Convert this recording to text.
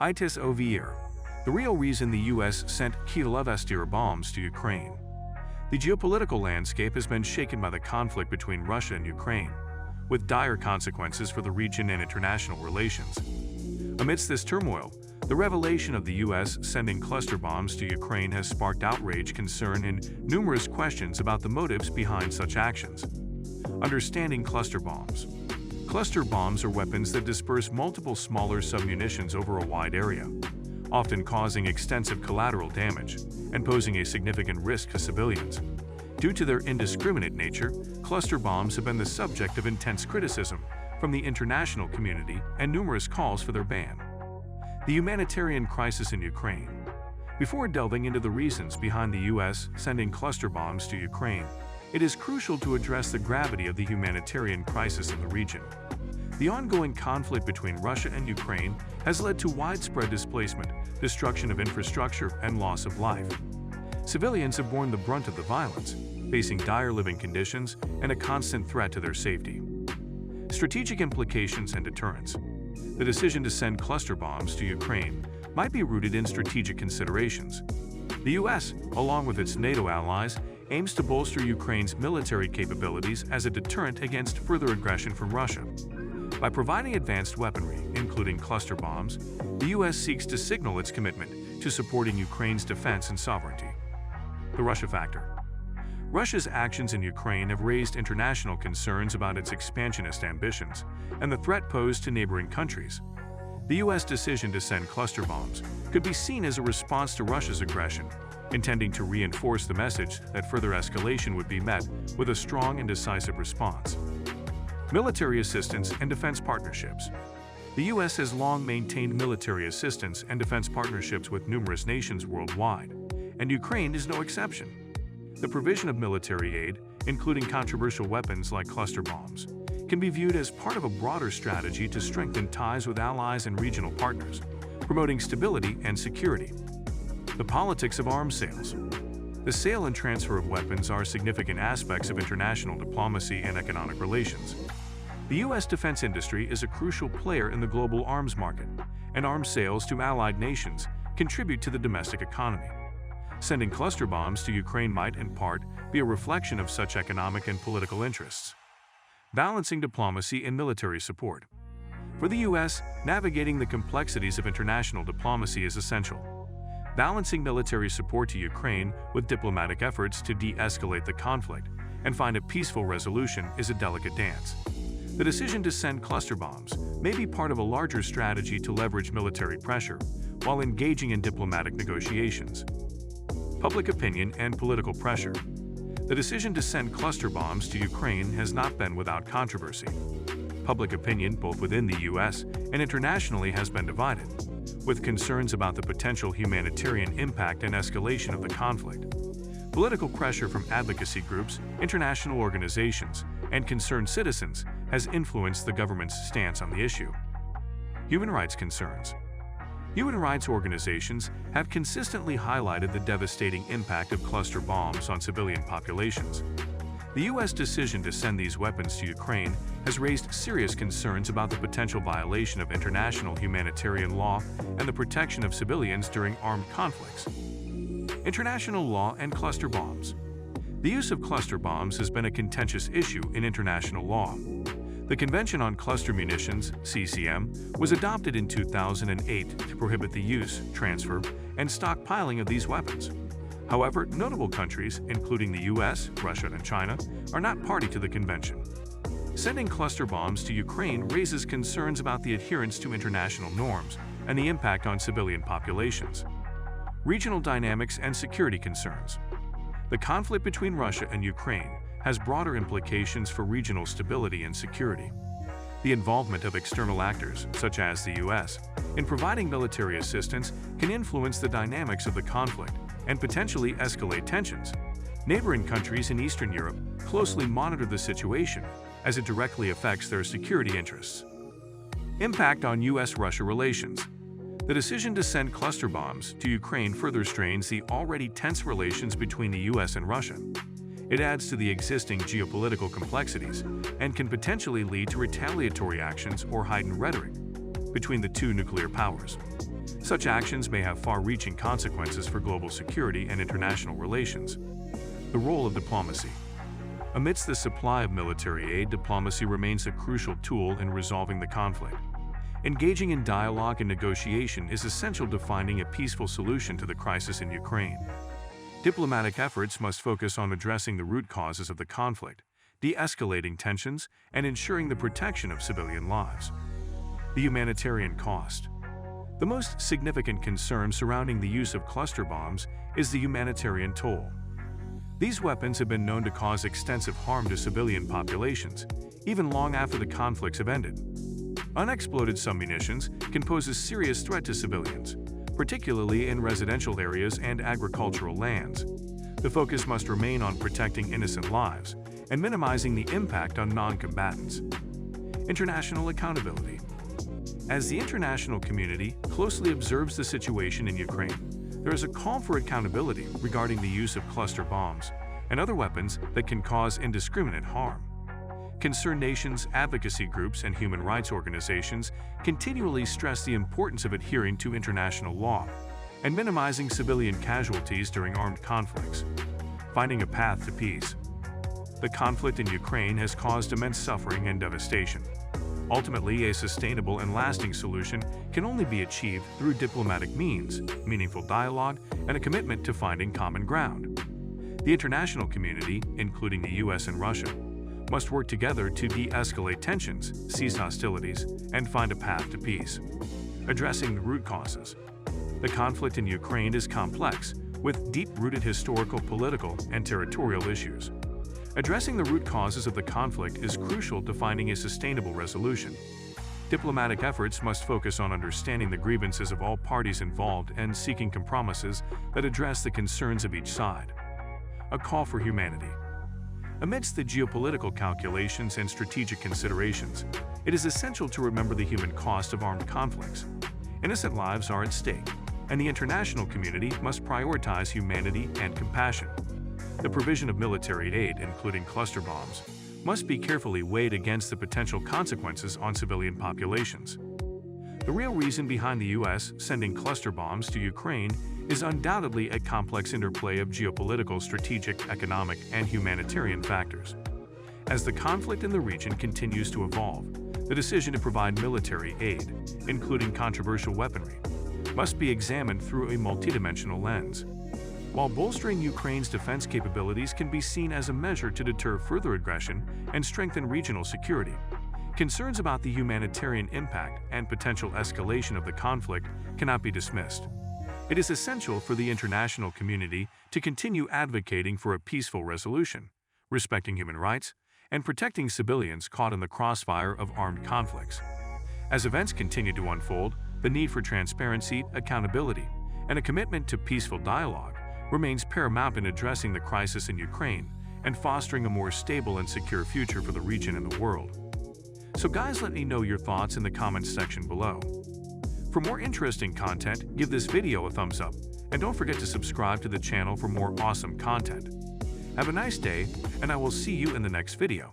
Itis over. The real reason the U.S. sent kilometer bombs to Ukraine. The geopolitical landscape has been shaken by the conflict between Russia and Ukraine, with dire consequences for the region and international relations. Amidst this turmoil, the revelation of the U.S. sending cluster bombs to Ukraine has sparked outrage, concern, and numerous questions about the motives behind such actions. Understanding cluster bombs. Cluster bombs are weapons that disperse multiple smaller submunitions over a wide area, often causing extensive collateral damage and posing a significant risk to civilians. Due to their indiscriminate nature, cluster bombs have been the subject of intense criticism from the international community and numerous calls for their ban. The humanitarian crisis in Ukraine. Before delving into the reasons behind the U.S. sending cluster bombs to Ukraine, it is crucial to address the gravity of the humanitarian crisis in the region. The ongoing conflict between Russia and Ukraine has led to widespread displacement, destruction of infrastructure, and loss of life. Civilians have borne the brunt of the violence, facing dire living conditions and a constant threat to their safety. Strategic implications and deterrence. The decision to send cluster bombs to Ukraine might be rooted in strategic considerations. The U.S., along with its NATO allies, aims to bolster Ukraine's military capabilities as a deterrent against further aggression from Russia. By providing advanced weaponry, including cluster bombs, the U.S. seeks to signal its commitment to supporting Ukraine's defense and sovereignty. The Russia factor. Russia's actions in Ukraine have raised international concerns about its expansionist ambitions and the threat posed to neighboring countries. The U.S. decision to send cluster bombs could be seen as a response to Russia's aggression, intending to reinforce the message that further escalation would be met with a strong and decisive response. Military assistance and defense partnerships. The U.S. has long maintained military assistance and defense partnerships with numerous nations worldwide, and Ukraine is no exception. The provision of military aid, including controversial weapons like cluster bombs, can be viewed as part of a broader strategy to strengthen ties with allies and regional partners, promoting stability and security. The politics of arms sales. The sale and transfer of weapons are significant aspects of international diplomacy and economic relations. The U.S. defense industry is a crucial player in the global arms market, and arms sales to allied nations contribute to the domestic economy. Sending cluster bombs to Ukraine might, in part, be a reflection of such economic and political interests. Balancing diplomacy and military support. For the U.S., navigating the complexities of international diplomacy is essential. Balancing military support to Ukraine with diplomatic efforts to de-escalate the conflict and find a peaceful resolution is a delicate dance. The decision to send cluster bombs may be part of a larger strategy to leverage military pressure while engaging in diplomatic negotiations. Public opinion and political pressure. The decision to send cluster bombs to Ukraine has not been without controversy. Public opinion, both within the U.S. and internationally, has been divided, with concerns about the potential humanitarian impact and escalation of the conflict. Political pressure from advocacy groups, international organizations, and concerned citizens has influenced the government's stance on the issue. Human rights concerns. Human rights organizations have consistently highlighted the devastating impact of cluster bombs on civilian populations. The U.S. decision to send these weapons to Ukraine has raised serious concerns about the potential violation of international humanitarian law and the protection of civilians during armed conflicts. International law and cluster bombs. The use of cluster bombs has been a contentious issue in international law. The Convention on Cluster Munitions, CCM, was adopted in 2008 to prohibit the use, transfer, and stockpiling of these weapons. However, notable countries, including the U.S., Russia, and China, are not party to the convention. Sending cluster bombs to Ukraine raises concerns about the adherence to international norms and the impact on civilian populations. Regional dynamics and security concerns. The conflict between Russia and Ukraine has broader implications for regional stability and security. The involvement of external actors, such as the U.S., in providing military assistance can influence the dynamics of the conflict and potentially escalate tensions. Neighboring countries in Eastern Europe closely monitor the situation as it directly affects their security interests. Impact on U.S.-Russia relations. The decision to send cluster bombs to Ukraine further strains the already tense relations between the U.S. and Russia. It adds to the existing geopolitical complexities and can potentially lead to retaliatory actions or heightened rhetoric between the two nuclear powers. Such actions may have far-reaching consequences for global security and international relations. The role of diplomacy. Amidst the supply of military aid, diplomacy remains a crucial tool in resolving the conflict. Engaging in dialogue and negotiation is essential to finding a peaceful solution to the crisis in Ukraine. Diplomatic efforts must focus on addressing the root causes of the conflict, de-escalating tensions, and ensuring the protection of civilian lives. The humanitarian cost. The most significant concern surrounding the use of cluster bombs is the humanitarian toll. These weapons have been known to cause extensive harm to civilian populations, even long after the conflicts have ended. Unexploded submunitions can pose a serious threat to civilians, particularly in residential areas and agricultural lands. The focus must remain on protecting innocent lives and minimizing the impact on non-combatants. International accountability. As the international community closely observes the situation in Ukraine, there is a call for accountability regarding the use of cluster bombs and other weapons that can cause indiscriminate harm. Concerned nations, advocacy groups, and human rights organizations continually stress the importance of adhering to international law and minimizing civilian casualties during armed conflicts. Finding a path to peace. The conflict in Ukraine has caused immense suffering and devastation. Ultimately, a sustainable and lasting solution can only be achieved through diplomatic means, meaningful dialogue, and a commitment to finding common ground. The international community, including the US and Russia, must work together to de-escalate tensions, cease hostilities, and find a path to peace. Addressing the root causes. The conflict in Ukraine is complex, with deep-rooted historical, political, and territorial issues. Addressing the root causes of the conflict is crucial to finding a sustainable resolution. Diplomatic efforts must focus on understanding the grievances of all parties involved and seeking compromises that address the concerns of each side. A call for humanity. Amidst the geopolitical calculations and strategic considerations, it is essential to remember the human cost of armed conflicts. Innocent lives are at stake, and the international community must prioritize humanity and compassion. The provision of military aid, including cluster bombs, must be carefully weighed against the potential consequences on civilian populations. The real reason behind the U.S. sending cluster bombs to Ukraine is undoubtedly a complex interplay of geopolitical, strategic, economic, and humanitarian factors. As the conflict in the region continues to evolve, the decision to provide military aid, including controversial weaponry, must be examined through a multidimensional lens. While bolstering Ukraine's defense capabilities can be seen as a measure to deter further aggression and strengthen regional security, concerns about the humanitarian impact and potential escalation of the conflict cannot be dismissed. It is essential for the international community to continue advocating for a peaceful resolution, respecting human rights, and protecting civilians caught in the crossfire of armed conflicts. As events continue to unfold, the need for transparency, accountability, and a commitment to peaceful dialogue remains paramount in addressing the crisis in Ukraine and fostering a more stable and secure future for the region and the world. So guys, let me know your thoughts in the comments section below. For more interesting content, give this video a thumbs up, and don't forget to subscribe to the channel for more awesome content. Have a nice day, and I will see you in the next video.